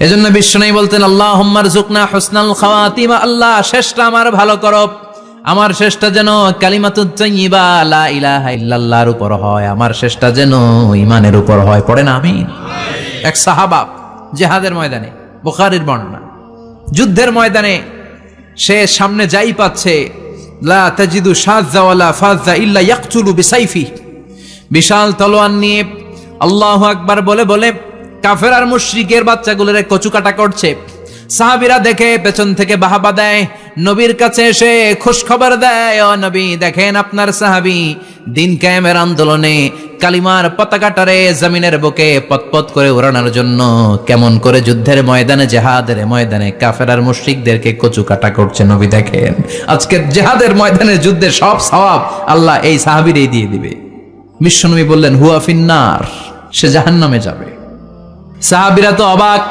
এজন্য বিশ্বনবী বলতেন আল্লাহুম্মা রযুকনা হুসনাল খাওয়াতিমা, আল্লাহ শেষটা আমার ভালো করো, আমার শেষটা যেন কালিমাতুত তাইয়্যিবা লা ইলাহা ইল্লাল্লাহর উপর হয়, আমার শেষটা যেন ঈমানের উপর হয়। পড়েন আমিন। এক সাহাবা জিহাদের ময়দানে, বুখারীর বর্ণনা, যুদ্ধের ময়দানে সে সামনে যাই পাচ্ছে, লা তাজিদু শাযযা ওয়ালা ফাযযা ইল্লা ইয়াকতুলু বিসাইফি, বিশাল তলোয়ার নিয়ে আল্লাহু আকবার বলে বলে কাফের আর মুশরিকের বাচ্চাগুলোরে কচুকাটা করছে। সাহাবীরা দেখে পেছন থেকে বাহাবা দেয়, নবীর কাছে এসে খুশ খবর দেয়, ও নবী দেখেন আপনার সাহাবী দিন কায়েমের আন্দোলনে কালিমার পতাকাটারে জমিনের বুকে পতপত করে উড়ানোর জন্য কেমন করে যুদ্ধের ময়দানে, জিহাদের ময়দানে কাফের আর মুশরিকদেরকে কচুকাটা করছে। নবী দেখেন আজকে জিহাদের ময়দানে যুদ্ধের সব সওয়াব আল্লাহ এই সাহাবীরই দিয়ে দিবে। বিশ্বনবী বললেন হুয়া ফিন্নার, সে জাহান্নামে যাবে। সাহাবীরা তো অবাক,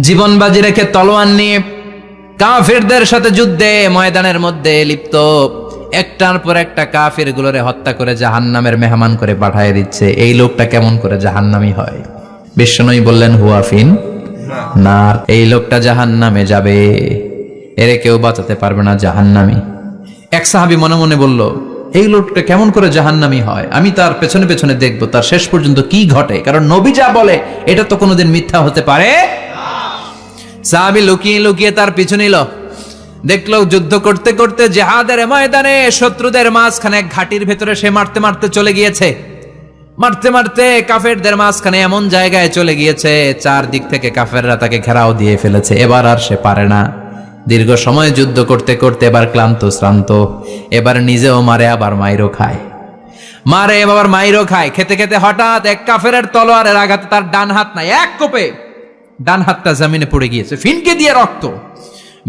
জীবন বাজি রেখে তলোয়ার নিয়ে কাফেরদের সাথে যুদ্ধে ময়দানের মধ্যে লিপ্ত, একটার পর একটা কাফের গুলোরে হত্যা করে জাহান্নামের মেহমান করে পাঠিয়ে দিচ্ছে। এই লোকটা কেমন করে জাহান্নামী হয়? বিশ্বনবী বললেন হুয়া ফিন নার, এই লোকটা জাহান্নামে যাবে, এরে কেউ বাঁচাতে পারবে না, জাহান্নামী। এক সাহাবী মনে মনে বলল এই লোকটা কেমন করে জাহান্নামী হয়, আমি তার পেছনে পেছনে দেখবো তার শেষ পর্যন্ত কি ঘটে, কারণ নবী যা বলে এটা তো কোনোদিন মিথ্যা হতে পারে। সাহাবী লুকিয়ে লুকিয়ে তার পিছু নিল, দেখলো যুদ্ধ করতে করতে জিহাদের ময়দানে শত্রুদের মাঝখানে এক ঘাটির ভেতরে সে মারতে মারতে চলে গিয়েছে, মারতে মারতে কাফেরদের মাঝখানে এমন জায়গায় চলে গিয়েছে চারদিক থেকে কাফেররা তাকে ঘেরাও দিয়ে ফেলেছে। এবার আর সে পারে না, দীর্ঘ সময় যুদ্ধ করতে করতে এবার ক্লান্ত শ্রান্ত, এবার নিজেও মারে আবার মাইরও খায়, মারে আবার মাইরও খায়। খেতে খেতে হঠাৎ এক কাফেরের তলোয়ারের আঘাতে তার ডান হাত নাই, এক কোপে ডান হাতটা জমিনে পড়ে গিয়েছে, ফিনকে দিয়ে রক্ত,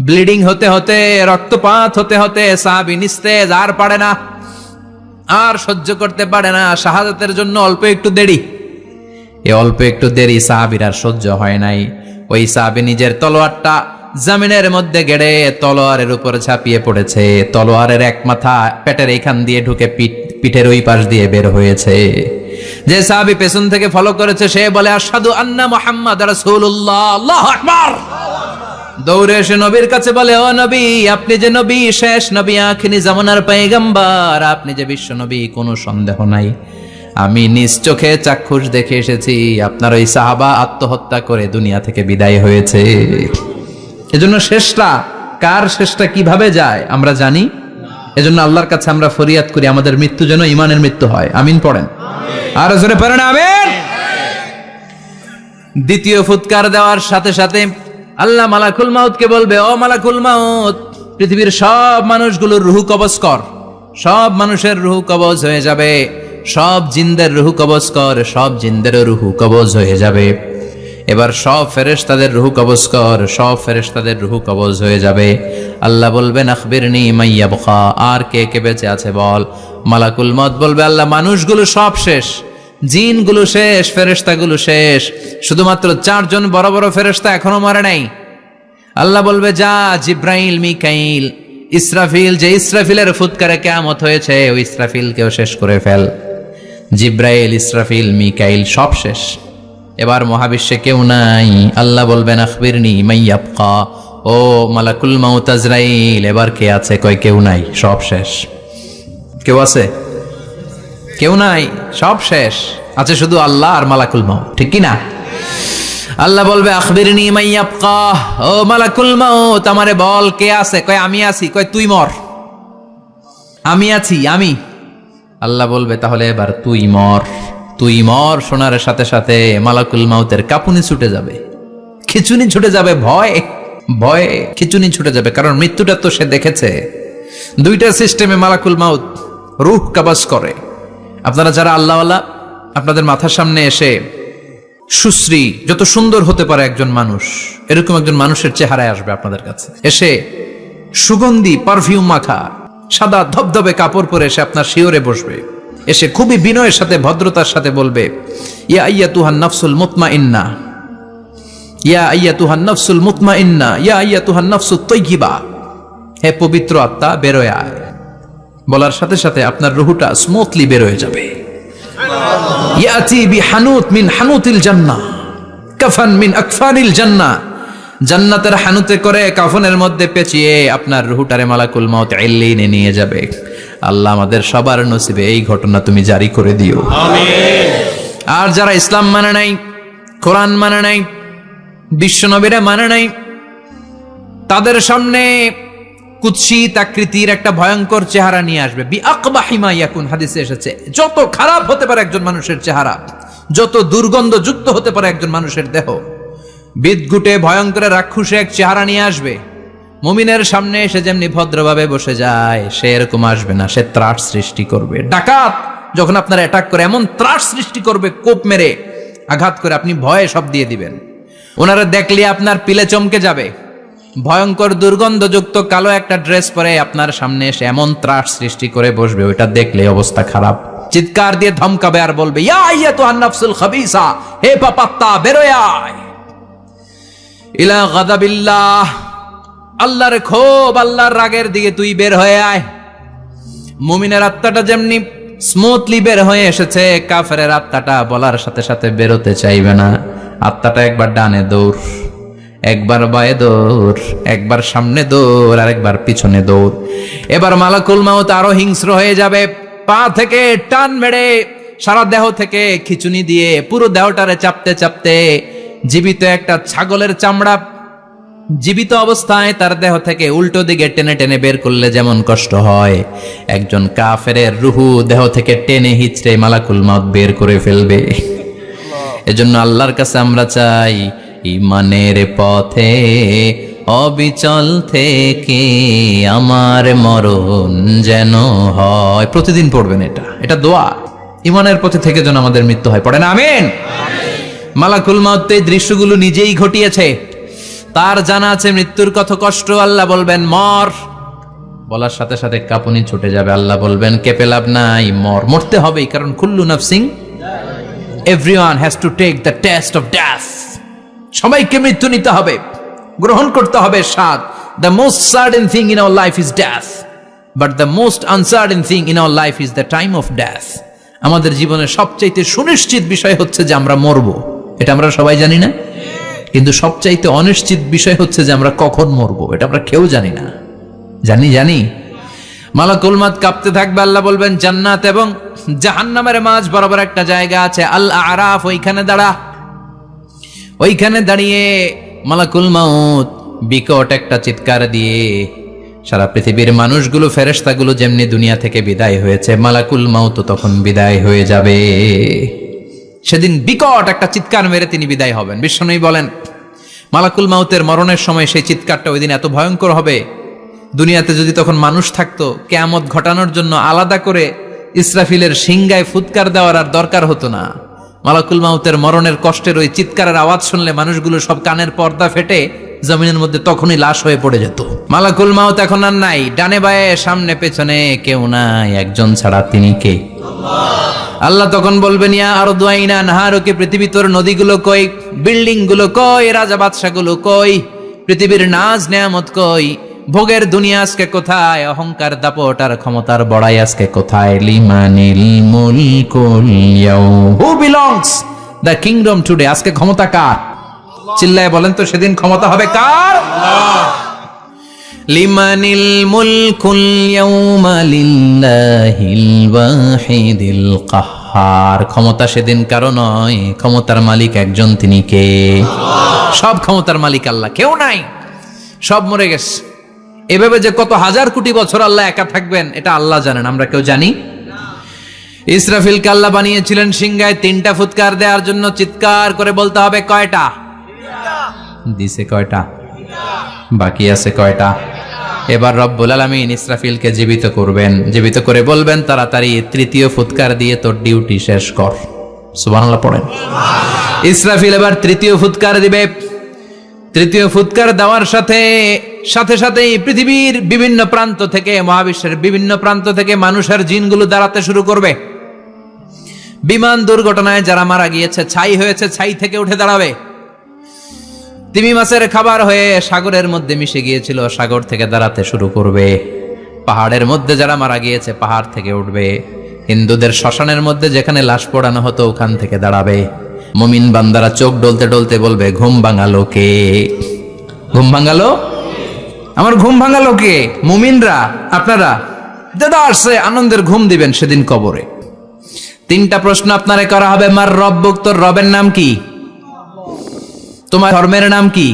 ব্লিডিং হতে হতে, রক্তপাত হতে হতে সাহাবী নিস্তেজ, আর পারে না, আর সহ্য করতে পারে না। শাহাদাতের জন্য অল্প একটু দেরি, এই অল্প একটু দেরি সাহাবীর আর সহ্য হয় নাই। ওই সাহাবী নিজের তলোয়ারটা জমিনের মধ্যে গেড়ে তলোয়ারের উপর ঝাঁপিয়ে পড়েছে, তলোয়ারের এক মাথা পেটের এখান দিয়ে ঢুকে পিঠের ওই পাশ দিয়ে বের হয়েছে। যে সাহাবী পেছন থেকে ফলো করেছে সে বলে আশহাদু আন্না মুহাম্মাদ রাসূলুল্লাহ, আল্লাহু আকবার। দৌড়ে এসে নবীর কাছে বলে ও নবী, আপনি যে নবী, শেষ নবী, আখিরি জামানার পয়গম্বর, আপনি যে বিশ্ব নবী, কোনো সন্দেহ নাই, আমি নিজ চোখে চাক্ষুষ দেখে এসেছি আপনার ওই সাহাবা আত্মহত্যা করে দুনিয়া থেকে বিদায় হয়েছে। এজন্য শেষটা কার, শেষটা কিভাবে যায় আমরা জানি। এজন্য আল্লাহর কাছে আমরা ফরিয়াদ করি আমাদের মৃত্যু যেন ঈমানের মৃত্যু হয়। আমিন পড়েন, আর জোরে পড়েন আমিন। দ্বিতীয় ফুৎকার দেওয়ার সাথে সাথে আল্লাহ মালাকুল মাউতকে বলবে ও মালাকুল মাউত, পৃথিবীর সব মানুষগুলোর রুহু কবজ কর, সব মানুষের রুহু কবজ হয়ে যাবে, সব জিনদের রুহু কবজ কর, সব জিনদেরও রুহু কবজ হয়ে যাবে। এবার সব ফেরেশতাদের রুহু কবজ কর, সব ফেরেশতাদের রুহু কবজ হয়ে যাবে। আল্লাহ বলবেন আখবিরনি মাইয়াবকা, আর কে কে বেঁচে আছে বল। মালাকুল মউত বলবে আল্লাহ মানুষগুলো সব শেষ, জিনগুলো শেষ, ফেরেশতাগুলো শেষ, শুধুমাত্র 4 জন বড় বড় ফেরেশতা এখনো মরে নাই। আল্লাহ বলবে যা জিব্রাইল, মিকাইল, ইসরাফিল, যে ইসরাফিলের ফুৎকারে কিয়ামত হয়েছে ওই ইসরাফিলকেও শেষ করে ফেল। জিব্রাইল, ইসরাফিল, মিকাইল সব শেষ, এবার মহাবিশ্বে কেউ নাই। আল্লাহ বলবেন আখবিরনি মাইয়াবকা, ও মালাকুল মাউত আজরাইল, এবার কে আছে? কয় কেউ নাই, সব শেষ। কেউ আছে? কেউ নাই, সব শেষ, আছে শুধু আল্লাহ আর মালাকুল মাউত, ঠিক কি না? আল্লাহ বলবে আখবিরনি মাইয়াবকা, ও মালাকুল মাউত আমারে বল কে আছে? কয় আমি আছি। কয় তুই মর। আমি আছি, আমি। আল্লাহ বলবে তাহলে এবার তুই মর, তুই মর। শোনার সাথে সাথে মালাকুল মাউতের কাঁপুনি ছুটে যাবে, খিচুনি ছুটে যাবে, ভয় ভয়ে খিচুনি ছুটে যাবে, কারণ মৃত্যুটা তো সে দেখেছে। দুইটা সিস্টেমে মালাকুল মাউত রূহ কবজ করে। আপনারা যারা আল্লাহওয়ালা, আপনাদের মাথার সামনে এসে সুশ্রী, যত সুন্দর হতে পারে একজন মানুষ, এরকম একজন মানুষের চেহারায় আসবে আপনাদের কাছে, এসে সুগন্ধি পারফিউম মাখা সাদা ধবধবে কাপড় পরে এসে আপনার শিওরে বসবে, এসে খুবই বিনয়ের সাথে ভদ্রতার সাথে বলবে ইয়া আইয়াতুহান নাফসুল মুতমাইন্না, ইয়া আইয়াতুহান নাফসুল মুতমাইন্না, ইয়া আইয়াতুহান নাফসুত তাইয়্যিবা, হে পবিত্র আত্মা বেরোয় আয়। বলার সাথে সাথে আপনার রুহুটা স্মুথলি বের হয়ে যাবে। ইয়াতি বিহানুত মিন হানুতিল জান্নাহ, কাফান মিন আকফানিল জান্নাহ, জান্নাতের হানুতে করে কাফনের মধ্যে পেঁচিয়ে আপনার রুহটারে মালাকুল মাউত ইল্লিনে নিয়ে যাবে। আল্লাহ আমাদের সবার নসিবে এই ঘটনা তুমি জারি করে দিও, আমিন। আর যারা ইসলাম মানে নাই, কোরআন মানে নাই, বিশ্বনবীরা মানে নাই, তাদের সামনে কুৎসিত আকৃতির একটা ভয়ঙ্কর চেহারা নিয়ে আসবে। বি আকবাহি মা ইয়াকুন, হাদিসে এসেছে যত খারাপ হতে পারে একজন মানুষের চেহারা, যত দুর্গন্ধযুক্ত হতে পারে একজন মানুষের দেহ, বিদঘুটে ভয়ঙ্কর রাক্ষসে এক চেহারা নিয়ে আসবে। মুমিনের সামনে এসে যেমনি ভদ্রভাবে বসে যায়, সে এরকম আসবে না, সে ত্রাস সৃষ্টি করবে। ডাকাত যখন আপনার অ্যাটাক করে এমন ত্রাস সৃষ্টি করবে, কোপ মেরে আঘাত করে আপনি ভয়ে সব দিয়ে দিবেন। ওনারা দেখলে আপনার পিলে চমকে যাবে। ভয়ঙ্কর দুর্গন্ধযুক্ত কালো একটা ড্রেস পরে আপনার সামনে এসে এমন ত্রাস সৃষ্টি করে বসবে, ওইটা দেখলে অবস্থা খারাপ। চিৎকার দিয়ে ধমকাবে আর বলবে, ইয়া আইয়াতুহান নাফসুল খাবিসা, হে পাপাত্তা বেরোয় আয় ইলা গাদাবিল্লাহ, আল্লাহর ক্ষোভ, আল্লাহর রাগের দিকে তুই বের হয়ে আয়। মুমিনের আত্মাটা যেমনি স্মুথলি বের হয়ে এসেছে, কাফেরের আত্মাটা বলার সাথে সাথে বেরোতে চাইবে না। আত্মাটা একবার ডানে দৌড়, একবার বায়ে দৌড়, একবার সামনে দৌড়, আর একবার পিছনে দৌড়। এবার মালাকুল মাউত আরো হিংস্র হয়ে যাবে, পা থেকে টান মেরে সারা দেহ থেকে খিচুনি দিয়ে পুরো দেহটারে চাপতে চাপতে জীবিত একটা ছাগলের চামড়া জীবিত অবস্থায় তার দেহ থেকে উল্টো দিকে টেনে টেনে বের করলে যেমন কষ্ট হয়, একজন কাফেরের রুহু দেহ থেকে টেনে হিচড়ে মালাকুল মাউত বের করে ফেলবে। এজন্য আল্লাহর কাছে আমরা চাই, ঈমানের পথে অবিচল থেকে আমার মরণ যেন হয়। প্রতিদিন পড়বেন এটা দোয়া, ঈমানের পথে থেকে যেন আমাদের মৃত্যু হয়। পড়েন আমিন। মালাকুল মাউত এই দৃশ্যগুলো নিজেই ঘটিয়েছে, তার জানা আছে মৃত্যুর কত কষ্ট। আল্লাহ বলবেন মর, বলার সাথে সাথে কাঁপুনি ছুটে যাবে। আল্লাহ বলবেন কেঁপে লাভ নাই, মর, মরতে হবেই, কারণ কুল্লু নাফসিং, everyone has to take the taste of death. সবাইকে মৃত্যু নিতে হবে, গ্রহণ করতে হবে স্বাদ। The most certain thing in our life is death, but the most uncertain thing in our life is the time of death. আমাদের জীবনের সবচাইতে সুনিশ্চিত বিষয় হচ্ছে যে আমরা মরবো, এটা আমরা সবাই জানি না, কিন্তু সবচাইতে অনিশ্চিত বিষয় হচ্ছে যে আমরা কখন মরবো, এটা আমরা কেউ জানি না। জানি মালাকুল মাউত কাঁপতে থাকবে। আল্লাহ বলবেন জান্নাত এবং জাহান্নামের মাঝ বরাবর একটা জায়গা আছে, আল আরাফ, ওইখানে দাঁড়া। ওইখানে দাঁড়িয়ে মালাকুল মাউত বিকট একটা চিৎকার দিয়ে সারা পৃথিবীর মানুষগুলো, ফেরেশতাগুলো যেমনি দুনিয়া থেকে বিদায় হয়েছে, মালাকুল মাউত তখন বিদায় হয়ে যাবে। সেদিন বিকট একটা চিৎকার মেরে তিনি বিদায় হবেন। বিশ্বনবী বলেন মালাকুল মাউতের মরণের সময় সেই চিৎকারটা ওই দিন এত ভয়ঙ্কর হবে, দুনিয়াতে যদি তখন মানুষ থাকতো, কিয়ামত ঘটানোর জন্য আলাদা করে ইসরাফিলের সিংগায় ফুৎকার দেওয়ার আর দরকার হতো না। মালাকুল মাউতের মরণের কষ্টের ওই চিৎকারের আওয়াজ শুনলে মানুষগুলো সব কানের পর্দা ফেটে জমিনের মধ্যে তখনই লাশ হয়ে পড়ে যেত। মালাকুল মাউত এখন আর নাই, ডানে বায়ে সামনে পেছনে কেউ নাই, একজন ছাড়া, তিনি কে? আল্লাহ তখন বলবেন ইয়া আরদু আইনা নাহারুকে, পৃথিবী তোর নদীগুলো কই, বিল্ডিং গুলো কই, রাজা বাদশা গুলো কই, পৃথিবীর নাজ নেয়ামত কই, ভোগের দুনিয়া আজকে কোথায়, অহংকার দাপট আর ক্ষমতার বড়াই আজকে কোথায়? লিমানিল মুলকুল ইয়াউম, who belongs the kingdom today, আজকে ক্ষমতা কার? চিল্লায় বলেন তো সেদিন ক্ষমতা হবে কার? আল্লাহ। লিমানিল মুলকুল ইয়াউমা লিল্লাহিল ওয়াহিদিল কাহ্হার, ক্ষমতা সেদিন কারো নয়, ক্ষমতার মালিক একজন, তিনি কে? সব ক্ষমতার মালিক আল্লাহ, কেউ নাই, সব মরে গেছে। এভাবে যে কত হাজার কোটি বছর আল্লাহ একা থাকবেন এটা আল্লাহ জানেন, আমরা কেউ জানি? ইসরাফিলকে আল্লাহ বানিয়েছিলেন সিংহায় 3টা ফুৎকার দেওয়ার জন্য, চিৎকার করে বলতে হবে কয়টা? দিছে কয়টা? বাকি আছে কয়টা? এবার রব্বুল আলামিন ইসরাফিলকে জীবিত করবেন, জীবিত করে বলবেন তাড়াতাড়ি 3য় ফুৎকার দিয়ে তোর ডিউটি শেষ কর। সুবহানাল্লাহ পড়েন। ইসরাফিল এবার 3য় ফুৎকার দিবে। 3য় ফুৎকার দেওয়ার সাথে সাথেই পৃথিবীর বিভিন্ন প্রান্ত থেকে, মহাবিশ্বের বিভিন্ন প্রান্ত থেকে মানুষের জিনগুলো দাঁড়াতে শুরু করবে। বিমান দুর্ঘটনায় যারা মারা গিয়েছে, ছাই হয়েছে, ছাই থেকে উঠে দাঁড়াবে। তিমি মাছের খাবার হয়ে সাগরের মধ্যে মিশে গিয়েছিল, সাগর থেকে দাঁড়াতে শুরু করবে। পাহাড়ের মধ্যে যারা মারা গিয়েছে, পাহাড় থেকে উঠবে। হিন্দুদের শ্মশানের মধ্যে যেখানে লাশ পোড়ানো হতো, ওখান থেকে দাঁড়াবে। মুমিন বান্দারা চোখ ডলতে ডলতে বলবে, ঘুম ভাঙালো কে? ঘুম ভাঙালো? আমার ঘুম ভাঙালো কে? মুমিনরা, আপনারা দাদা আসছে, আনন্দের ঘুম দিবেন সেদিন কবরে। তিনটা প্রশ্ন আপনারে করা হবে। মার রব্বুক, তোর রবের নাম কি? তোমার ধর্মের নাম কি?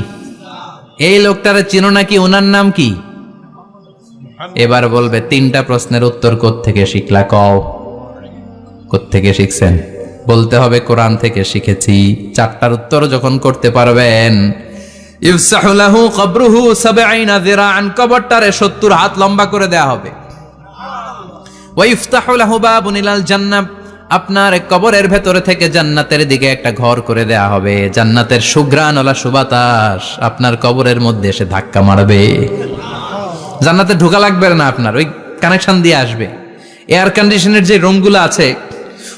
এই লোকটারে চিনো নাকি? ওনার নাম কি? এবার বলবে তিনটা প্রশ্নের উত্তর কোত্থেকে শিখলা? কও কোত্থেকে শিখছেন? বলতে হবে কোরআন থেকে শিখেছি। চারটার উত্তর যখন করতে পারবেন, ইফসাহু লাহু কবরুহু ৭০ যিরাআন, কবরটারে ৭০ হাত লম্বা করে দেয়া হবে। ওয়া ইফতাহু লাহু বাবুন ইলাল জান্নাহ, আপনার কবরের ভেতরে থেকে জান্নাতের দিকে একটা ঘর করে দেয়া হবে। জান্নাতের সুঘ্রাণওয়ালা সুবাতাস আপনার কবরের মধ্যে এসে ধাক্কা মারবে। জান্নাতে ঢোকা লাগবে না, আপনার ওই কানেকশন দিয়ে আসবে। এয়ার কন্ডিশনের যে রুমগুলো আছে,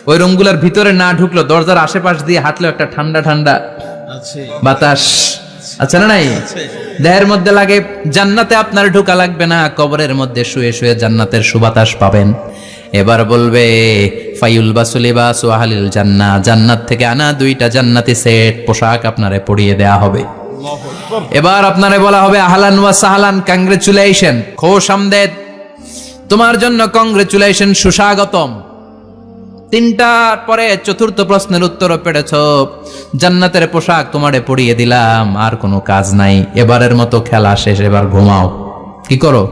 ওই রুমগুলোর ভিতরে না ঢুকলো, দরজার আশেপাশ দিয়ে হাঁটলেও একটা ঠান্ডা ঠান্ডা বাতাস আছে না নাই? দেহের মধ্যে লাগে। জান্নাতে আপনার ঢোকা লাগবে না, কবরের মধ্যে শুয়ে শুয়ে জান্নাতের সুবাতাস পাবেন। এবার বলবে ফাইউল বাসুলিবাসু আহলিল জান্নাহ, জান্নাত থেকে আনা 2টা জান্নাতি সেট পোশাক আপনারে পরিয়ে দেয়া হবে। এবার আপনারে বলা হবে আহলান ওয়া সাহলান, কংগ্রেচুলেশন, খোশ আমদেদ, তোমার জন্য কংগ্রেচুলেশন, সুস্বাগতম। তিনটার পরে চতুর্থ প্রশ্নের উত্তরও পেরেছ, জান্নাতের পোশাক তোমারে পরিয়ে দিলাম, আর কোনো কাজ নাই, এবারের মতো খেলা শেষ, এবার ঘুমাও। কি করো?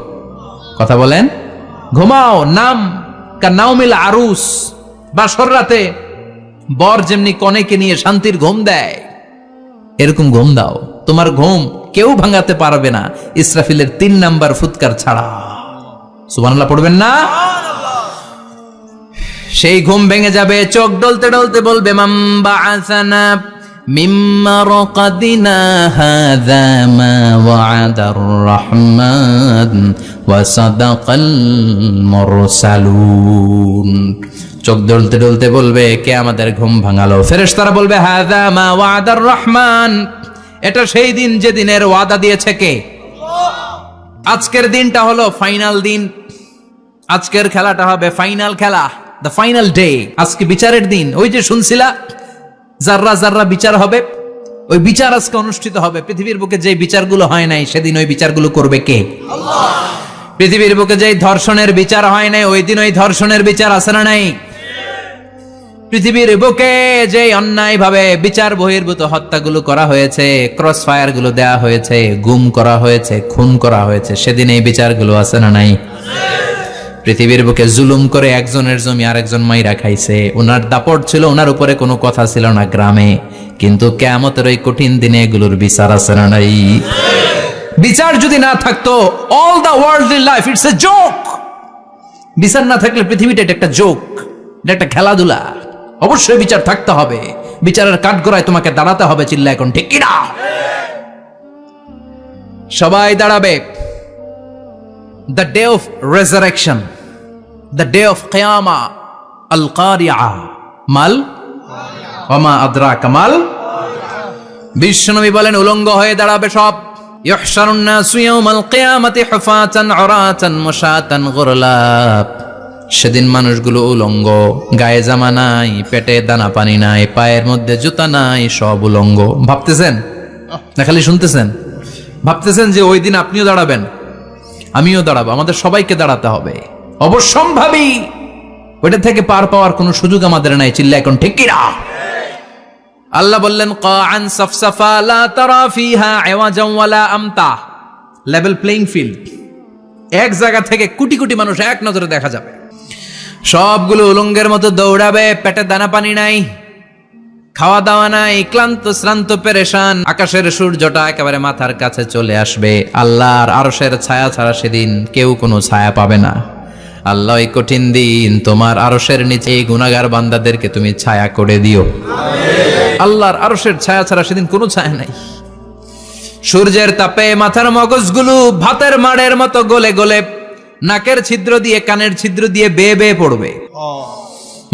কথা বলেন। ঘুমাও। নাম কানাউমিল আরুস, বাসর রাতে বর যেমনি কনেকে নিয়ে শান্তির ঘুম দেয়, এরকম ঘুম দাও। তোমার ঘুম কেউ ভাঙাতে পারবে না, ইসরাফিলের 3 নাম্বার ফুৎকার ছাড়া। সুবহানাল্লাহ পড়বেন না? সেই ঘুম ভেঙে যাবে, চোখ ডলতে ডলতে বলবে মান বাআসানা মিন মারকাদিনা হাযা মা ওয়া'দার রহমান ওয়া সাদাকাল মুরসালুন। চোখ ডলতে ডলতে বলবে, কে আমাদের ঘুম ভাঙালো? ফেরেশতারা বলবে হাযা মা ওয়া'দার রহমান, এটা সেই দিন যে দিনের ওয়াদা দিয়েছে কে? আজকের দিনটা হলো ফাইনাল দিন, আজকের খেলাটা হবে ফাইনাল খেলা, দ্য ফাইনাল ডে। আজকে বিচারের দিন। ওই যে শুনছিলা জাররা জাররা বিচার হবে, ওই বিচার আজকে অনুষ্ঠিত হবে। পৃথিবীর বুকে যে বিচারগুলো হয় নাই, সেদিন ওই বিচারগুলো করবে কে? আল্লাহ। পৃথিবীর বুকে যে ধর্ষণের বিচার হয় নাই, ওই দিন ওই ধর্ষণের বিচার আছে না নাই? পৃথিবীর বুকে যে অন্যায় ভাবে বিচার বহির্ভূত হত্যাগুলো করা হয়েছে, ক্রস ফায়ার গুলো দেয়া হয়েছে, গুম করা হয়েছে, খুন করা হয়েছে, সেদিন এই বিচারগুলো আছে না নাই? পৃথিবীর বুকে জুলুম করে একজনের জমি আরেকজন মাইরা খাইছে, ওনার দাপট ছিল, ওনার উপরে কোনো কথা ছিল না গ্রামে, কিন্তু কিয়ামতের ওই কঠিন দিনে এগুলোর বিচার আছে না নাই? বিচার যদি না থাকতো, all the worldly life it's a joke. বিচার না থাকলে পৃথিবীটা এটা একটা জোক, এটা একটা খেলাধুলা। অবশ্যই বিচার থাকতে হবে, বিচারের কাঠগড়ায় তোমাকে দাঁড়াতে হবে। চিল্লা এখন ঠিক কিনা? সবাই দাঁড়াবে। The day of resurrection, the day of qiyamah, al-qari'ah, mal wama adraka mal। বিশ্বনবী বলেন উলঙ্গ হয়ে দাঁড়াবে সব। ইহশারুন নাসু ইয়াওমাল কিয়ামাতি হুফাতান উরাতান মুশাতান গুরলা। সেদিন মানুষগুলো উলঙ্গ, গায়ে জামা নাই, পেটে দানা পানি নাই, পায়ের মধ্যে জুতা নাই, সব উলঙ্গ। ভাবতেছেন না খালি শুনতেছেন? ভাবতেছেন যে ওই দিন আপনিও দাঁড়াবেন, আমিও দাঁড়াবো, আমাদের সবাইকে দাঁড়াতে হবে। অবশ্যম্ভাবী। ওইটা থেকে পার পাওয়ার কোনো সুযোগ আমাদের নাই। চিল্লা এখন ঠিক কিনা? আল্লাহ বললেন কাআন সাফসাফা লা তারা ফিহা আওয়াজান ওয়ালা আমতা, লেভেল প্লেইং ফিল্ড। এক জায়গা থেকে কোটি কোটি মানুষ এক নজরে দেখা যাবে। সবগুলো উলঙ্গের মতো দৌড়াবে, পেটে দানা পানি নাই, খাওয়া দাওয়া নাই, ক্লান্ত শ্রান্ত পেরেশান। আকাশের সূর্যটা একেবারে মাথার কাছে চলে আসবে। আল্লাহর আরশের ছায়া ছাড়া সেদিন কেউ কোনো ছায়া পাবে না। আল্লাহ এই কঠিন দিন তোমার আরশের নিচে এই গুনাহগার বান্দাদেরকে তুমি ছায়া করে দিও। আল্লাহর আরশের ছায়া ছাড়া সেদিন কোনো ছায়া নাই। সূর্যের তাপে মাথার মগজগুলো ভাতের মাড়ের মতো গলে গলে নাকের ছিদ্র দিয়ে কানের ছিদ্র দিয়ে বেয়ে বেয়ে পড়বে।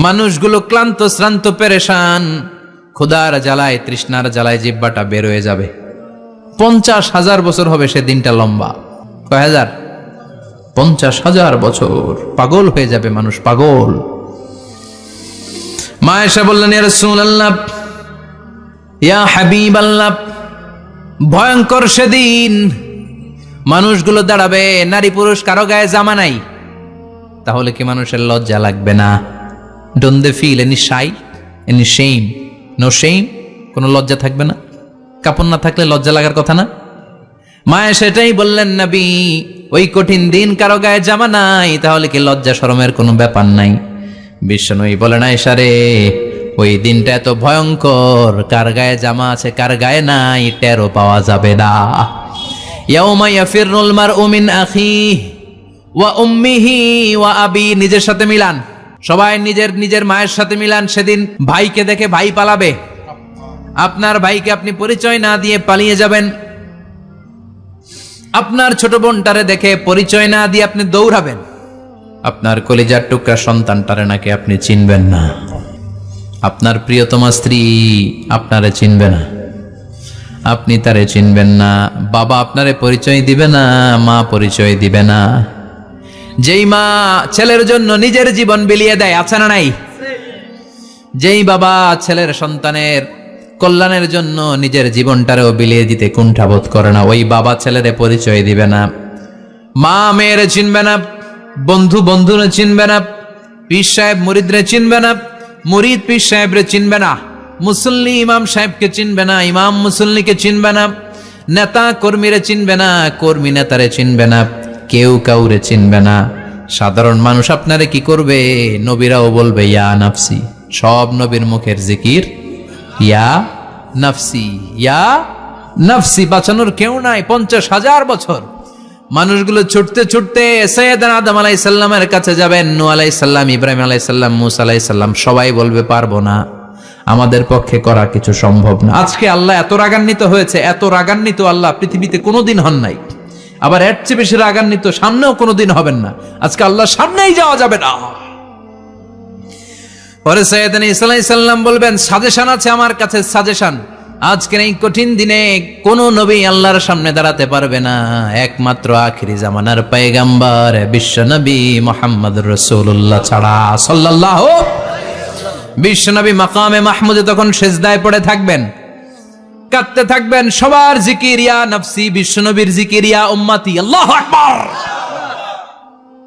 মানুষগুলো ক্লান্ত শ্রান্ত পেরেশান, ক্ষুধার জ্বালায় তৃষ্ণার জ্বালায় জিহ্বাটা বের হয়ে যাবে। 50,000 বছর হবে সে দিনটা লম্বা। কয় হাজার? 50,000 বছর। পাগল হয়ে যাবে মানুষ, পাগল। মা এসে বললেন ইয়া রাসূলুল্লাহ ইয়া হাবিবাল্লাহ, ভয়ঙ্কর সেদিন মানুষগুলো দাঁড়াবে, নারী পুরুষ কারো গায়ে জামা নাই। তাহলে কি মানুষের লজ্জা লাগবে না? Don't they feel any shy, any shame? No shame, কোনো লজ্জা থাকবে না? কাপড় না থাকলে লজ্জা লাগার কথা না? মায়া সেটাই বললেন নবী, ওই কঠিন দিন কারো গায়ে জামা নাই, তাহলে কি লজ্জা শরমের কোনো ব্যাপার নাই? বিশ্বনবী বলেন, আয়েশা রে, ওই দিনটা এত ভয়ঙ্কর, কার গায়ে জামা আছে কার গায়ে নাই টেরও পাওয়া যাবে না। ইয়াউমা ইয়াফিরুল মারউ মিন আখিহি ওয়া উম্মিহি ওয়া আবি, নিজের সাথে মিলান, সবাই নিজের নিজের মায়ের সাথে মিলান। সেদিন ভাইকে দেখে ভাই পালাবে, আপনার ভাইকে আপনি পরিচয় না দিয়ে পালিয়ে যাবেন। আপনার ছোট বোনটারে দেখে পরিচয় না দিয়ে আপনি দৌড়াবেন। আপনার কলিজার টুকরা সন্তানটারে নাকি আপনি চিনবেন না। আপনার প্রিয়তমা স্ত্রী আপনারে চিনবে না, আপনি তারে চিনবেন না। বাবা আপনারে পরিচয় দিবে না, মা পরিচয় দিবে না। যেই মা ছেলের জন্য নিজের জীবন বিলিয়ে দেয়, আছে না নাই? যেই বাবা ছেলের সন্তানের কল্যাণের জন্য নিজের জীবনটারেও বিলিয়ে দিতে কুণ্ঠাবোধ করে না, ওই বাবা ছেলেরে পরিচয় দিবে না। মা মেয়েরে চিনবে না, বন্ধু বন্ধুরে চিনবে না, পীর সাহেব মুরিদরে চিনবে না, মুরিদ পীর সাহেবরে চিনবে না, মুসল্লি ইমাম সাহেবকে চিনবে না, ইমাম মুসল্লিকে চিনবে না, নেতা কর্মীরে চিনবে না, কর্মী নেতারে চিনবে না, কেউ কাউরে চিনবে না। সাধারণ মানুষ আপনারে কি করবে? নবীরাও বলবে ইয়া নাফসি, সব নবীর মুখের জিকির ইয়া নাফসি, ইয়া নাফসি। বাঁচানোর কেউ নাই। 50,000 বছর মানুষগুলো ছুটতে ছুটতে সৈয়দনা আদম আলাইহিস সালামের কাছে যাবেন, নূহ আলাইহিস সালাম, ইব্রাহিম আলাইহিস সালাম, মূসা আলাইহিস সালাম, সবাই বলবে পারবো না, আমাদের পক্ষে করা কিছু সম্ভব না। আজকে আল্লাহ এত রাগান্বিত হয়েছে, এত রাগান্বিত আল্লাহ পৃথিবীতে কোনোদিন হন নাই। আবার এর চেয়ে বেশি রাগান্বিত সামনেও কোনোদিন হবেন না। আজকে আল্লাহ সামনেই যাওয়া যাবে না। পরে সৈয়দনা ঈসা আলাইহিস সালাম বলবেন, সাজেশন আছে আমার কাছে, সাজেশন। আজকের এই কঠিন দিনে কোন নবী আল্লাহর সামনে দাঁড়াতে পারবে না, একমাত্র আখিরি জামানার পয়গম্বর বিশ্ব নবী মুহাম্মদুর রাসূলুল্লাহ ছাড়া সাল্লাল্লাহু। বিশ্ব নবী মাকামে মাহমুদে তখন সিজদায় পড়ে থাকবেন, কাঁদতে থাকবেন। সবার জিকির ইয়া নাফসি, বিশ্ব নবীর জিকির ইয়া উম্মতি, আল্লাহু আকবার।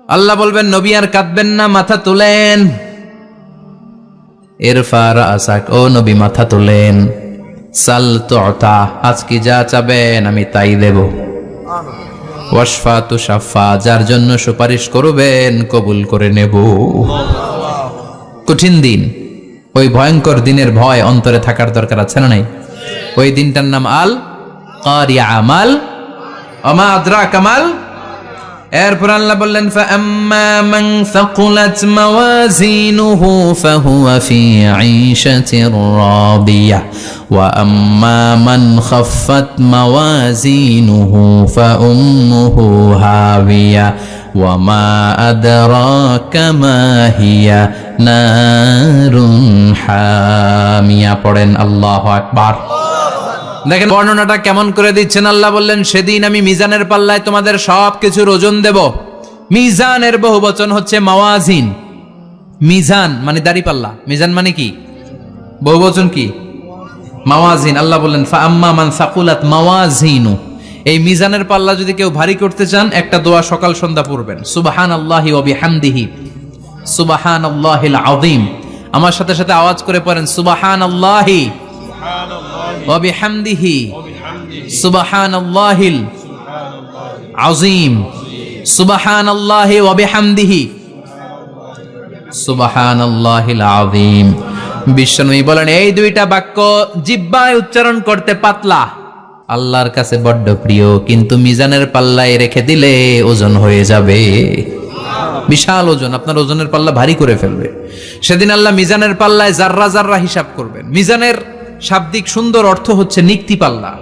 আল্লাহ বলবেন, নবী আর কাঁদবেন না, মাথা তুলেন। ইরফা রাসাক, ও নবী মাথা তুলেন। সাল তুতা, আজকে যা চাবেন আমি তাই দেব। ওয়াশফা তুশাফা, যার জন্য সুপারিশ করবেন কবুল করে নেব। কঠিন দিন, ওই ভয়ঙ্কর দিনের ভয় অন্তরে থাকার দরকার আছে না নাই? ওই দিনটার নাম আল কারিয়া, আমাল ওমা আদরাকা মাল। এরপর আল্লাহ বললেন, ফাআম্মা মান সাকুলাত মাওয়াজিনুহু ফাহুয়া ফি ঈশাতির রাদিয়াহ ওয়া আম্মা মান খাফফাত মাওয়াজিনুহু ফাউম্মুহু হাবিয়া ওয়া মা আদরাকা মা হিয়া নারুন হামিয়া। পড়েন আল্লাহু আকবার। দেখেন বর্ণনাটা কেমন করে দিচ্ছেন আল্লাহ। বললেন, সেদিন আমি মিজানের পাল্লায় তোমাদের সব কিছুর ওজন দেব। মিজানের বহু বচন হচ্ছে মাওয়াজিন। মিজান মানে দাড়ি পাল্লা, মিজান মানে কি? বহু বচন কি? মাওয়াজিন। আল্লাহ বললেন, ফাআম্মা মান সাকুলাত মাওয়াজিনু, এই মিজানের পাল্লা যদি কেউ ভারী করতে চান, একটা দোয়া সকাল সন্ধ্যা পড়বেন, সুবহানাল্লাহি ওয়া বিহামদিহি সুবহানাল্লাহিল আযীম। আমার সাথে সাথে আওয়াজ করে পড়েন, সুবহানাল্লাহি ওয়া বিহামদিহি সুবহানাল্লাহিল আযীম, সুবহানাল্লাহি ওয়া বিহামদিহি সুবহানাল্লাহিল আযীম। বিশ্বনবী বলেন, এই দুইটা বাক্য জিহ্বায় উচ্চারণ করতে পাতলা, আল্লাহর কাছে বড্ড প্রিয়, কিন্তু মিজানের পাল্লায় রেখে দিলে ওজন হয়ে যাবে, বিশাল ওজন, আপনার ওজনের পাল্লা ভারী করে ফেলবে। সেদিন আল্লাহ মিজানের পাল্লায় জাররা জাররা হিসাব করবেন। মিজানের শাব্দিক সুন্দর অর্থ হচ্ছে নিক্তি পাল্লা।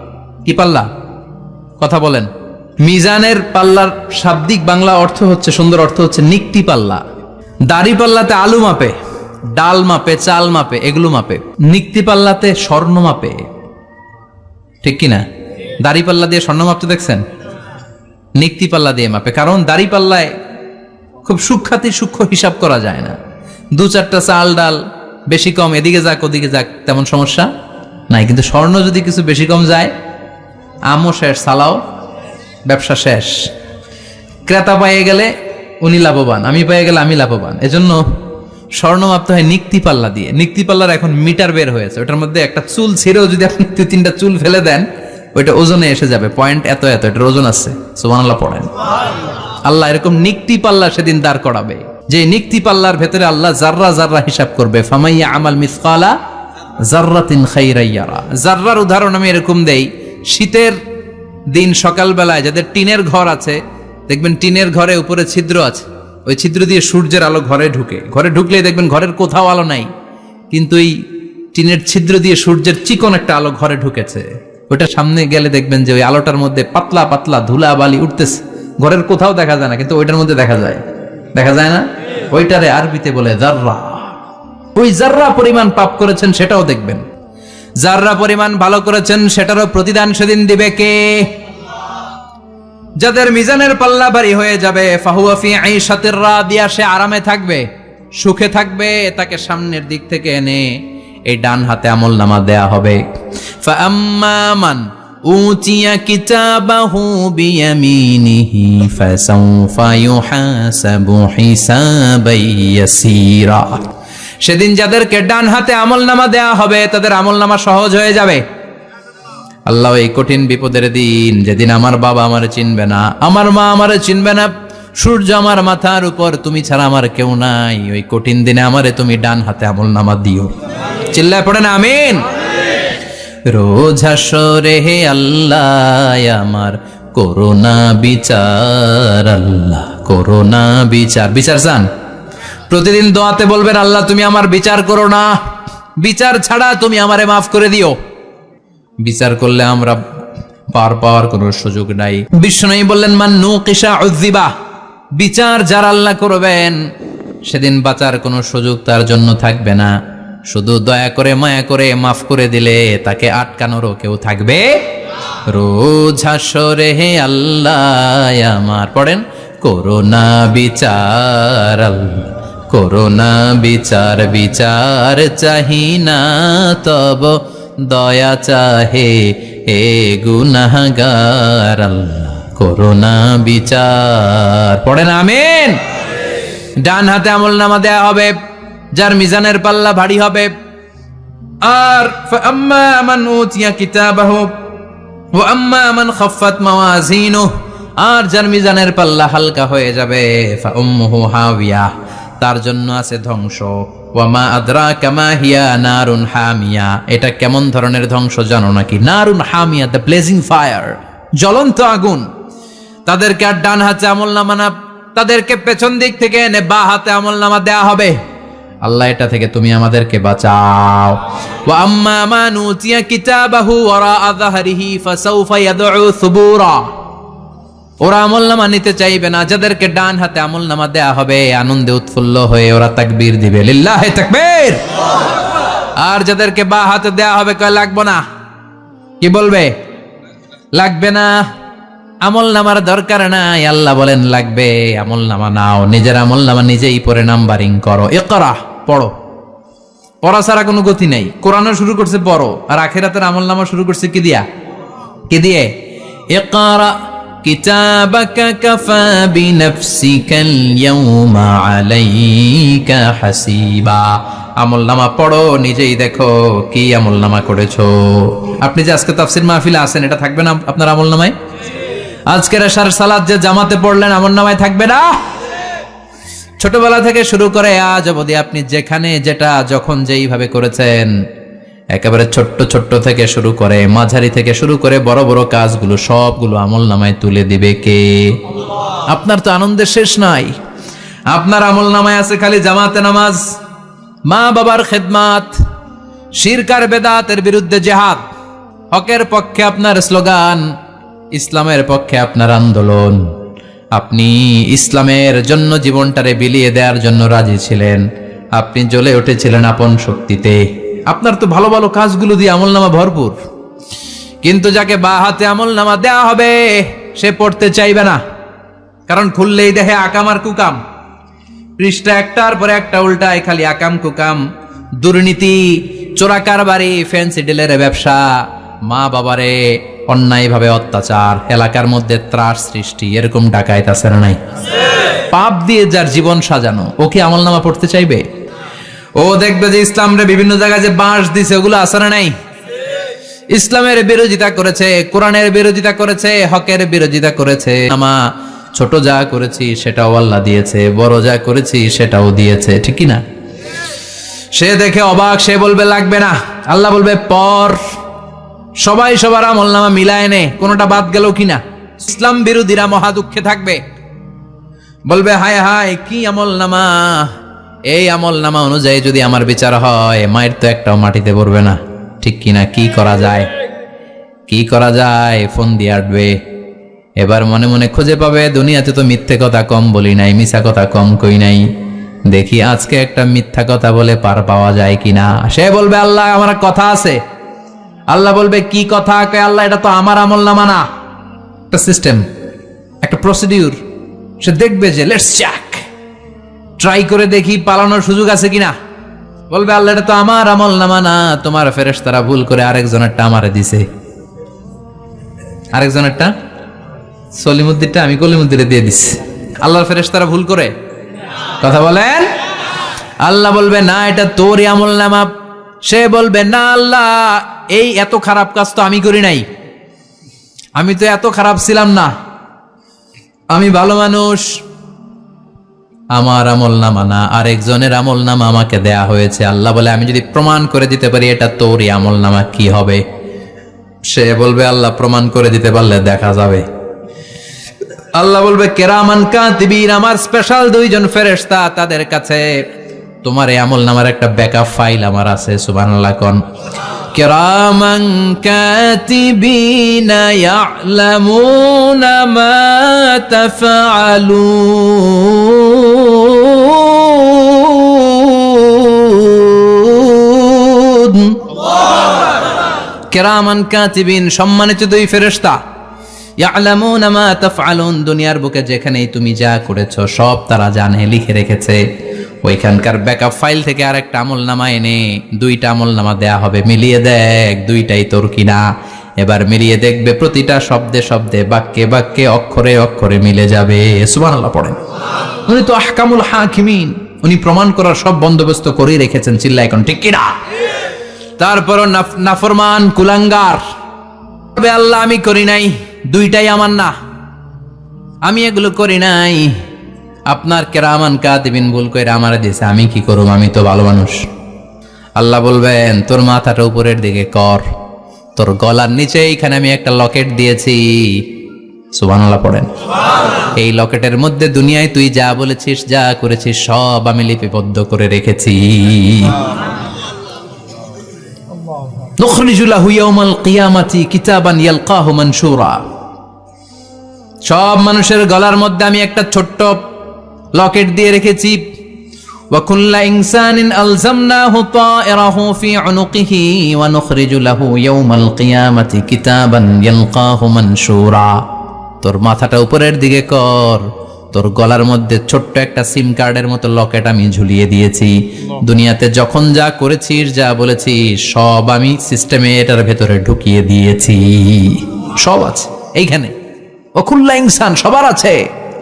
কি পাল্লা? কথা বলেন। মিজানের পাল্লার শাব্দিক বাংলা অর্থ হচ্ছে, সুন্দর অর্থ হচ্ছে নিক্তি পাল্লা। দাড়ি পাল্লাতে আলু মাপে, ডাল মাপে, চাল মাপে, এগুলো মাপে। নিক্তি পাল্লাতে স্বর্ণ মাপে, ঠিক কিনা? দাড়ি পাল্লা দিয়ে স্বর্ণ মাপতে দেখছেন? নিক্তি পাল্লা দিয়ে মাপে। কারণ দাড়ি পাল্লায় খুব সূক্ষ্ম হিসাব করা যায় না। 2-4টা চাল ডাল বেশি কম এদিকে যাক ওদিকে যাক তেমন সমস্যা নাই। কিন্তু স্বর্ণ যদি কিছু বেশি কম যায়, আমও শেষ, সালাও ব্যবসা শেষ। ক্রেতা পেয়ে গেলে উনি লাভবান, আমি পেয়ে গেলে আমি লাভবান। এজন্য স্বর্ণ মাপতে হয় নিক্তি পাল্লা দিয়ে। নিক্তি পাল্লার এখন মিটার বের হয়েছে, ওটার মধ্যে একটা চুল ছিঁড়েও যদি আপনি 2-3টা চুল ফেলে দেন, ওইটা ওজনে এসে যাবে, পয়েন্ট এত এত, এটার ওজন আছে। সুবহানাল্লাহ পড়েন। আল্লাহ এরকম নিক্তি পাল্লা সেদিন দাঁড় করাবে, যে নিক্তি পাল্লার ভেতরে আল্লাহ জাররা জাররা হিসাব করবে। ফামাইয়া আমাল মিসকালা জাররাতিন খাইরান ইয়ারা। জাররার উদাহরণ আমি এরকম দেই, শীতের দিন সকালবেলায় যাদের টিনের ঘর আছে, দেখবেন টিনের ঘরে উপরে ছিদ্র আছে, ওই ছিদ্র দিয়ে সূর্যের আলো ঘরে ঢুকে। ঘরে ঢুকলেই দেখবেন ঘরের কোথাও আলো নাই, কিন্তু এই টিনের ছিদ্র দিয়ে সূর্যের চিকন একটা আলো ঘরে ঢুকেছে। ওইটা সামনে গেলে দেখবেন যে ওই আলোটার মধ্যে পাতলা পাতলা ধুলা বালি উঠতেছে, ঘরের কোথাও দেখা যায় না, কিন্তু ওইটার মধ্যে দেখা যায়। দেখা যায় না? ওইটারে আরবিতে বলে জাররা। ওই জাররা পরিমাণ পাপ করেছেন সেটাও দেখবেন, জাররা পরিমাণ ভালো করেছেন সেটারও প্রতিদান সেদিন দিবে কে? যাদের মিজানের পাল্লা ভারী হয়ে যাবে, ফাহুয়া ফি আইশাতির রাদিয়া, সে আরামে থাকবে, সুখে থাকবে। তাকে সামনের দিক থেকে এনে এই ডান হাতে আমলনামা দেয়া হবে। ফাআম্মা মান উতিয়া কিতাবাহু বিয়ামিনিহি ফাসাউফা ইউহাসাবু হিসাবান ইয়াসীরা। সেদিন যাদেরকে ডান হাতে আমলনামা দেয়া হবে, তাদের আমলনামা সহজ হয়ে যাবে। আল্লাহ এই কঠিন বিপদের দিন, যেদিন আমার বাবা আমারে চিনবে না, আমার মা আমারে চিনবে না, সূর্য আমার মাথার উপর, তুমি ছাড়া আমার কেউ নাই, ওই কঠিন দিনে আমারে তুমি ডান হাতে আমলনামা দিও। চিল্লায় পড়েন আমিন। রোজ হাসরে হে আল্লাহ আমার করোনা বিচার, আল্লাহ করোনা বিচার। বিচার চান? প্রতিদিন দোয়াতে বলবেন, আল্লাহ তুমি আমার বিচার করো না, বিচার ছাড়া তুমি আমারে মাফ করে দিও। বিচার করলে আমরা পার পাওয়ার কোনো সুযোগ নাই। বিশ্বনবী বললেন, মান নুকিশা উযিবা, বিচার যারা আল্লাহ করবেন সেদিন বাঁচার কোনো সুযোগ তার জন্য থাকবে না। শুধু দয়া করে মায়া করে মাফ করে দিলে তাকে আটকানোরও কেউ থাকবে। রোজ হাসরে হে আল্লাহ আমার, পড়েন, করোনা বিচার, আল্লাহ করোনা বিচার, বিচার চাহি না তব দয়া চাহে হে গুনাহগার, আল্লাহ করোনা বিচার। পড়েন আমিন। ডান হাতে আমলনামা দেয়া হবে যার মিজানের পাল্লা ভারী হবে। আর ফাআম্মা মান উতিয়া কিতাবাহু ওয়া আম্মা মান খাফফাত মাওয়াজিনুহু, আর যার মিজানের পাল্লা হালকা হয়ে যাবে, ফাউম্মুহু হাওিয়া, তার জন্য আছে ধ্বংস। ওয়া মা আদরাকা মা হিয়া নারুন হামিয়া, এটা কেমন ধরনের ধ্বংস জানো নাকি? নারুন হামিয়া, দ্য ব্লেজিং ফায়ার, জ্বলন্ত আগুন। তাদেরকে আর ডান হাতে আমলনামা না, তাদেরকে পেছন দিক থেকে এনে বা হাতে আমলনামা দেয়া হবে। আল্লাহ এটা থেকে তুমি আমাদেরকে বাঁচাও। ওয়া আম্মা মান উতিয়া কিতাবাহু ওয়ারাআ যাহরিহি ফাসাউফা ইয়াদউ সুবুরা, ওরা আমলনামা নিতে চাইবে না। যাদেরকে ডান হাতে আমলনামা দেয়া হবে, আনন্দে উৎফুল্ল হয়ে ওরা তাকবীর দিবে, লিল্লাহি তাকবীর। আর যাদেরকে বা হাতে দেয়া হবে, কয় লাগবে না, কি বলবে? লাগবে না, আমলনামার দরকার নাই। আল্লাহ বলেন লাগবে, আমলনামা নাও, নিজের আমলনামা নিজেই পড়ে নাম্বারিং করো। ইকরা, পড়ো। পড়া ছাড়া কোনো গতি নেই। কোরআনও শুরু করছে পড়ো, আর আখিরাতের আমলনামা শুরু করছে কি দিয়া? কি দিয়ে? ইকরা কিতাবাকা কাফা বিনাফসিকাল ইয়াউমা আলাইকা হাসিবা। আমলনামা পড়ো, নিজেই দেখো কি আমলনামা করেছো। আপনি যে আজকে তাফসীর মাহফিলে আছেন, এটা থাকবে না আপনার আমলনামায়? আজকের এশার সালাত যে জামাতে পড়লেন, আমলনামায় থাকবে না? ছোটবেলা থেকে শুরু করে আজ অবধি আপনি যেখানে যেটা যখন যেইভাবে করেছেন, একেবারে ছোট্ট ছোট্ট থেকে শুরু করে মাঝারি থেকে শুরু করে বড় বড় কাজগুলো সবগুলো আমলনামায় তুলে দিবে কে? আপনার তো আনন্দের শেষ নাই। আপনার আমলনামায় আছে খালি জামাতে নামাজ, মা বাবার খেদমাত, শিরক আর বেদাতের বিরুদ্ধে জিহাদ, হকের পক্ষে আপনার স্লোগান, ইসলামের পক্ষে আপনার আন্দোলন। আপনি ইসলামের জন্য জীবনটারে বিলিয়ে দেওয়ার জন্য রাজি ছিলেন, আপনি জ্বলে উঠেছিলেন আপন শক্তিতে। আপনার তো ভালো ভালো কাজগুলো দিয়ে আমলনামা ভরপুর। কিন্তু যাকে বা হাতে আমলনামা দেয়া হবে, সে পড়তে চাইবে না, কারণ খুললেই দেখে আকাম আর কুকাম, পৃষ্ঠা একটার পরে একটা উল্টায়, খালি আকাম কুকাম, দুর্নীতি, চোরা কারবারি, ফ্যান্সি ডিলের ব্যবসা, মা বাবারে অন্যায়ভাবে অত্যাচার, এলাকার মধ্যে ত্রাস সৃষ্টি, এরকম ডাকাইত আছে না নাই? পাপ দিয়ে যার জীবন সাজানো, ও কি আমলনামা পড়তে চাইবে? ও দেখবে যে ইসলামরে বিভিন্ন জায়গায় যে বাঁশ দিছে, ওগুলো আছে না নাই? ইসলামের বিরোধিতা করেছে, কোরআনের বিরোধিতা করেছে, হকের বিরোধিতা করেছে। আমা ছোট যা করেছি সেটাও আল্লাহ দিয়েছে, বড় যা করেছি সেটাও দিয়েছে, ঠিক কি না? সে দেখে অবাক, সে বলবে লাগবে না। আল্লাহ বলবে পর। সবাই সবার আমলনামা মিলায় নে, কোনটা বাদ গেল কিনা। ইসলাম বিরোধীরা মহা দুঃখে থাকবে, বলবে হায় হায় কি আমলনামা, এই আমলনামা অনুযায়ী যদি আমার বিচার হয়, মায়ের তো একটাও মাটিতে পড়বে না, ঠিক কিনা? কি করা যায়, কি করা যায়? ফোন দিয়ে আটবে। এবার মনে মনে খুঁজে পাবে, দুনিয়াতে তো মিথ্যে কথা কম বলি নাই, মিছা কথা কম কই নাই, দেখি আজকে একটা মিথ্যা কথা বলে পার পাওয়া যায় কিনা। সে বলবে আল্লাহ আমার কথা আছে। আল্লাহ বলবে কি কথা? আল্লাহ এটা তো আমার আমলনামা না, একটা সিস্টেম, একটা প্রসিডিউর। সে দেখবে যে লেটস চেক, ট্রাই করে দেখি পালানোর সুযোগ আছে কিনা। বলবে আল্লাহ এটা তো আমার আমলনামা না, তোমার ফেরেশতারা ভুল করে আরেকজনেরটা আমারে দিছে। আরেকজনেরটা সলিমুদ্দিনটা আমি কলিমুদ্দিনে দিয়ে দিছি। আল্লাহর ফেরেশতারা ভুল করে কথা বলেন? আল্লাহ বলবে না এটা তোরই আমলনামা। সে বলবে না আল্লাহ, এই এত খারাপ কাজ তো আমি করি নাই, আমি তো এত খারাপ ছিলাম না, আমি ভালো মানুষ। আমার আমলনামা না, আরেকজনের আমলনামা আমাকে দেয়া হয়েছে। আল্লাহ বলে আমি যদি প্রমাণ করে দিতে পারি এটা তোরই আমলনামা, কি হবে? সে বলবে আল্লাহ প্রমাণ করে দিতে পারলে দেখা যাবে। আল্লাহ বলবে কেরামান কাতিবিন, আমার স্পেশাল দুইজন ফেরেশতা, তাদের কাছে তোমার এই আমলনামার একটা ব্যাকআপ ফাইল আমার আছে। সুবহানাল্লাহ কোন? কেরামান কাতিবিন ইয়ালামুনা মা তাফআলুন। কেরামান কাতিবিন, সম্মানিত দুই ফেরেশতা, ইয়ালামুনা মা তাফআলুন, দুনিয়ার বুকে যেখানেই তুমি যা করেছো সব তারা জানে, লিখে রেখেছে। ওইখানকার ব্যাকআপ ফাইল থেকে আরেকটা আমলনামা এনে দুইটা আমলনামা দেয়া হবে, মিলিয়ে দেখ দুইটাই তোর কিনা। এবার মিলিয়ে দেখবে প্রতিটা শব্দে শব্দে, বাক্যে বাক্যে, অক্ষরে অক্ষরে মিলে যাবে। সুবহানাল্লাহ পড়েন। উনি তো আহকামুল হাকিমিন, উনি প্রমাণ করার সব বন্দোবস্ত করেই রেখেছেন। চিল্লা এখন ঠিক কিনা? তারপর নাফরমান কুলাঙ্গার আল্লাহ আমি করি নাই, দুইটাই আমার না, আমি এগুলো করি নাই, আপনার কেরামান কাতিবিন ভুল করে আমারে দিয়েছে, আমি কি করব, আমি তো ভালো মানুষ। আল্লাহ বলবেন তোর মাথাটা উপরের দিকে কর, তোর গলার নিচে এইখানে আমি একটা লকেট দিয়েছি। সুবহানাল্লাহ পড়েন। এই লকেটের মধ্যে দুনিয়ায় তুই যা বলেছিস, যা করেছিস সব আমি লিপিবদ্ধ করে রেখেছি। নুখরিজু লাহু ইয়াওমাল কিয়ামাতি কিতাবান ইয়ালকাহু মানশুরা, সব মানুষের গলার মধ্যে আমি একটা ছোট্ট লকেট দিয়ে রেখেছি। ওয়া কুল্লা ইনসানিন আলজামনাহু তায়রাহু ফি উনুকিহি ওয়া নুখরিজু লাহু ইয়াওমাল কিয়ামাতি কিতাবান ইয়ালকাহু মানশুরা। তোর মাথাটা উপরের দিকে কর, তোর গলার মধ্যে ছোট্ট একটা সিম কার্ডের মতো লকেট আমি ঝুলিয়ে দিয়েছি। দুনিয়াতে যখন যা করেছিস, যা বলেছিস সব আমি সিস্টেমে এটার ভেতরে ঢুকিয়ে দিয়েছি, সব আছে এইখানে। ওকুল্লা ইনসান, সবার আছে।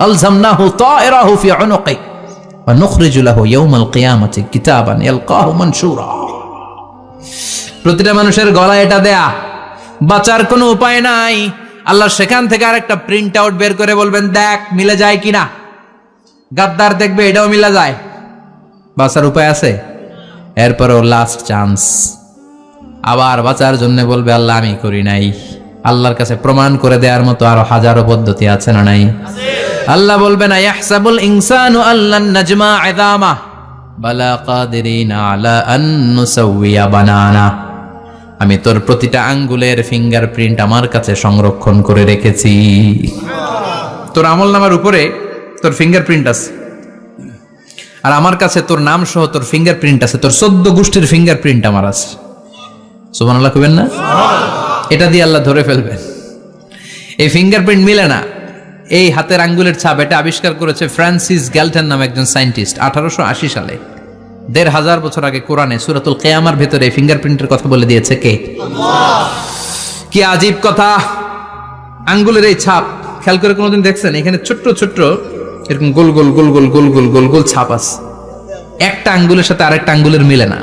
আলজামনাহু তায়রাহু ফি উনুকি ওয়া নুখরিজু লাহু ইয়াওমাল কিয়ামাতি কিতাবান ইয়ালকাহু মানশুরা। প্রতিটা মানুষের গলায় এটা দেয়া, বাঁচার কোনো উপায় নাই। আল্লাহ সেখান থেকে আরেকটা প্রিন্ট আউট বের করে বলবেন দেখ মিলে যায় কিনা। গাদ্দার দেখবে এটাও মিলা যায়, বাঁচার উপায় আছে। এরপরও লাস্ট চান্স, আবার বাঁচার জন্য বলবে আল্লাহ আমি করি নাই। আল্লাহর কাছে প্রমাণ করে দেওয়ার মতো আরো হাজারো পদ্ধতি আছে না নাই? আল্লাহ বলবেন ইয়াহসাবুল ইনসানু আল্লান নাজমা ইযামা বালা কাদিরিনা আলা আন নুসাউইয়া বানানা। আমি তোর প্রতিটা আঙ্গুলের ফিঙ্গারপ্রিন্ট আমার কাছে সংরক্ষণ করে রেখেছি। তোর আমলনামার উপরে তোর ফিঙ্গারপ্রিন্ট আছে, আর আমার কাছে তোর নাম সহ তোর ফিঙ্গারপ্রিন্ট আছে, তোর 14 গোষ্ঠীর ফিঙ্গারপ্রিন্ট আমার আছে। সুবহানাল্লাহ কইবেন না? এটা দিয়ে আল্লাহ ধরে ফেলবেন। এই ফিঙ্গারপ্রিন্ট মিলে না, এই হাতের আঙ্গুলের ছাপ, এটা আবিষ্কার করেছে ফ্রান্সিস গ্যালটন নামে একজন সায়েন্টিস্ট 1880 সালে। ১৫০০ বছর আগে কোরআনে সূরাতুল কিয়ামার ভেতরে ফিঙ্গারপ্রিন্টের কথা বলে দিয়েছে কে? আল্লাহ। কি আজীব কথা! আঙ্গুলের এই ছাপ খেয়াল করে কোনোদিন দেখছেন? এখানে ছোট্ট ছোট্ট এরকম গোল গোল গোল গোল গোল গোল গোল গোল ছাপ আছে। একটা আঙ্গুলের সাথে আরেকটা আঙ্গুলের মিলে না।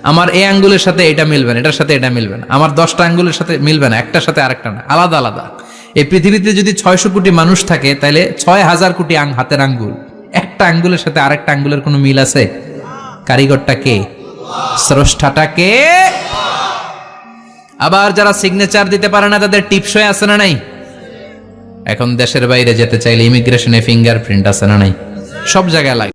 আমার এই আঙ্গুলের সাথে এটা মিলবে না, এটার সাথে এটা মিলবে না। আমার 10টা আঙ্গুলের সাথে মিলবে না, একটার সাথে আরেকটা না, আলাদা আলাদা। এই পৃথিবীতে যদি 600 কোটি মানুষ থাকে তাহলে 6000 কোটি হাতের আঙ্গুল, একটা আঙ্গুলের সাথে আরেকটা আঙ্গুলের কোনো মিল আছে? কারিগরটা কে? স্রষ্টাটা কে? আবার যারা সিগনেচার দিতে পারে না তাদের টিপসই আছে না নাই? এখন দেশের বাইরে যেতে চাইলে ইমিগ্রেশনে ফিঙ্গারপ্রিন্ট আছে না নাই? সব জায়গায় লাগে।